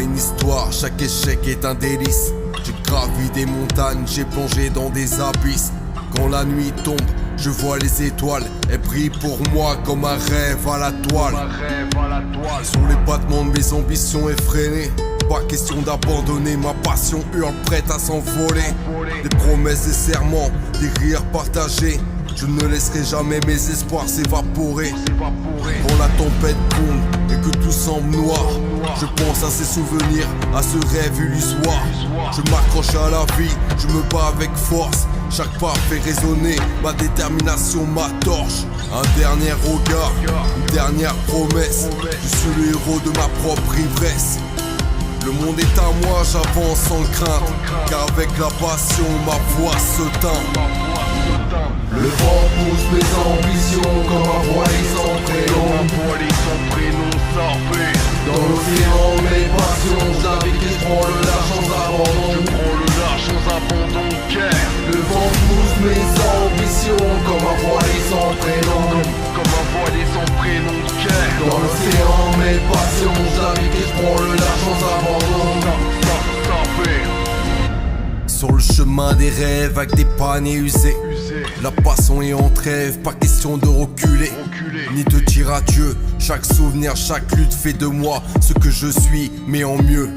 une histoire, chaque échec est un délice. J'ai gravi des montagnes, j'ai plongé dans des abysses. Quand la nuit tombe, je vois les étoiles. Elles brillent pour moi comme un rêve à la toile. Sur les battements de mes ambitions effrénées. Pas question d'abandonner, ma passion hurle prête à s'envoler. Des promesses, des serments, des rires partagés. Je ne laisserai jamais mes espoirs s'évaporer. Quand la tempête gronde et que tout semble noir, je pense à ces souvenirs, à ce rêve illusoire. Je m'accroche à la vie, je me bats avec force. Chaque pas fait résonner ma détermination, ma torche. Un dernier regard, une dernière promesse. Je suis le héros de ma propre ivresse. Le monde est à moi, j'avance sans crainte, car avec la passion ma voix se teint. Le vent pousse mes ambitions comme un voilier sans prénom. Dans l'océan mes passions, je navigue et je prends le large sans abandon. Le vent pousse mes ambitions comme un voilier sans prénom. Dans l'océan mes passions, je navigue et je prends le large sans abandon. Sur le chemin des rêves avec des paniers usés, la passion est en trêve, pas question de reculer ni de dire adieu. Chaque souvenir, chaque lutte fait de moi ce que je suis, mais en mieux.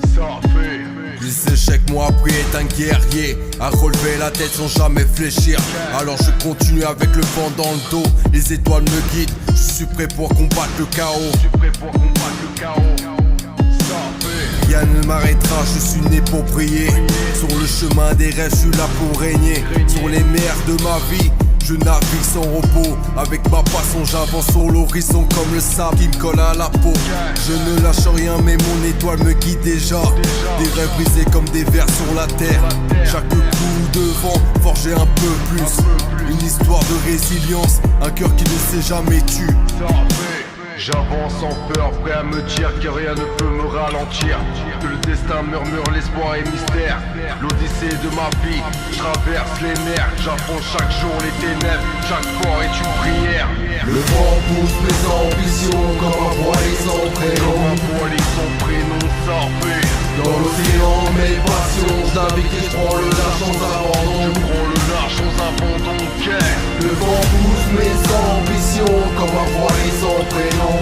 Les échecs m'ont appris à être un guerrier, à relever la tête sans jamais fléchir. Alors je continue avec le vent dans le dos, les étoiles me guident. Je suis prêt pour combattre le chaos. Rien ne m'arrêtera, je suis né pour briller. Sur le chemin des rêves, je suis là pour régner. Sur les mers de ma vie, je navigue sans repos. Avec ma passion, j'avance sur l'horizon comme le sable qui me colle à la peau. Je ne lâche rien, mais mon étoile me guide déjà. Des rêves brisés comme des vers sur la terre. Chaque coup de vent forgé un peu plus. Une histoire de résilience, un cœur qui ne s'est jamais tu. J'avance sans peur, prêt à me dire que rien ne peut me ralentir. Que le destin murmure, l'espoir et mystère. L'odyssée de ma vie, je traverse les mers. J'affronte chaque jour les ténèbres, chaque port est une prière. Le vent pousse mes ambitions comme un voilier sans prénom. Dans l'océan mes passions, je navigue et je prends le large sans abandon. Le vent pousse mes ambitions comme un voilier sans prénom.